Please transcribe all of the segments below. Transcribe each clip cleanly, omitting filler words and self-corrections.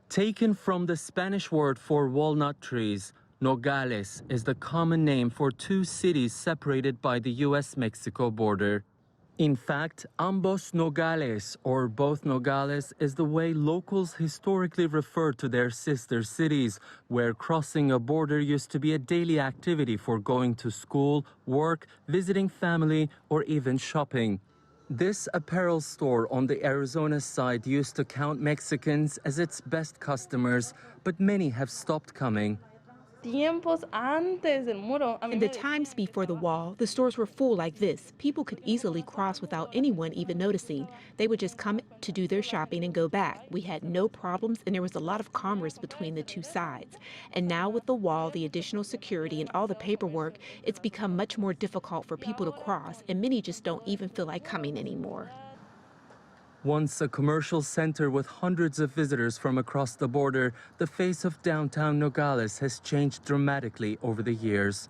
Taken from the Spanish word for walnut trees, Nogales is the common name for two cities separated by the U.S. Mexico border. In fact, ambos Nogales, or both Nogales, is the way locals historically refer to their sister cities, where crossing a border used to be a daily activity for going to school, work, visiting family, or even shopping. This apparel store on the Arizona side used to count Mexicans as its best customers, but many have stopped coming. In the times before the wall, the stores were full like this. People could easily cross without anyone even noticing. They would just come to do their shopping and go back. We had no problems, and there was a lot of commerce between the two sides. And now with the wall, the additional security, and all the paperwork, it's become much more difficult for people to cross, and many just don't even feel like coming anymore. Once a commercial center with hundreds of visitors from across the border, the face of downtown Nogales has changed dramatically over the years.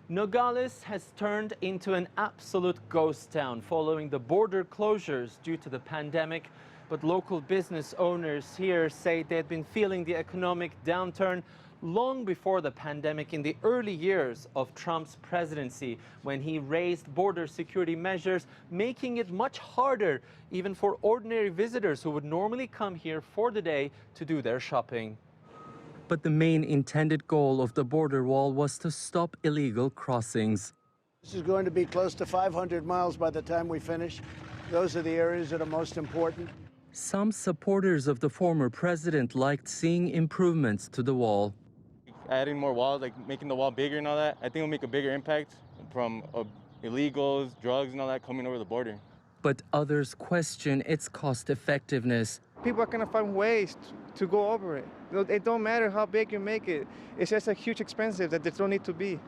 Nogales has turned into an absolute ghost town following the border closures due to the pandemic. But local business owners here say they'd been feeling the economic downturn long before the pandemic in the early years of Trump's presidency, when he raised border security measures, making it much harder even for ordinary visitors who would normally come here for the day to do their shopping. But the main intended goal of the border wall was to stop illegal crossings. This is going to be close to 500 miles by the time we finish. Those are the areas that are most important. Some supporters of the former president liked seeing improvements to the wall. Adding more walls, like making the wall bigger and all that, I think will make a bigger impact from illegals, drugs and all that coming over the border. But others question its cost effectiveness. People are going to find ways to go over it. It don't matter how big you make it. It's just a huge expensive that there don't need to be.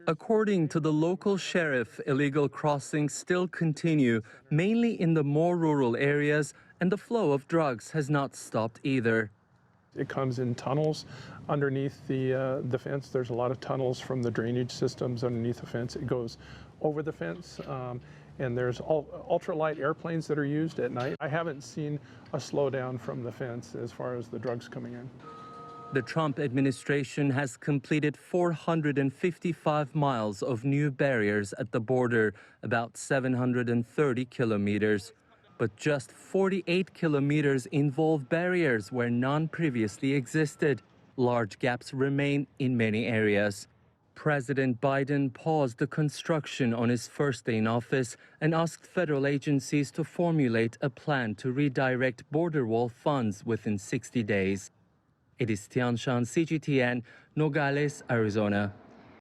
According to the local sheriff, illegal crossings still continue, mainly in the more rural areas, and the flow of drugs has not stopped either. It comes in tunnels underneath the fence. There's a lot of tunnels from the drainage systems underneath the fence. It goes over the fence, and there's ultralight airplanes that are used at night. I haven't seen a slowdown from the fence as far as the drugs coming in. The Trump administration has completed 455 miles of new barriers at the border, about 730 kilometers. But just 48 kilometers involve barriers where none previously existed. Large gaps remain in many areas. President Biden paused the construction on his first day in office and asked federal agencies to formulate a plan to redirect border wall funds within 60 days. It is Tianshan, CGTN, Nogales, Arizona.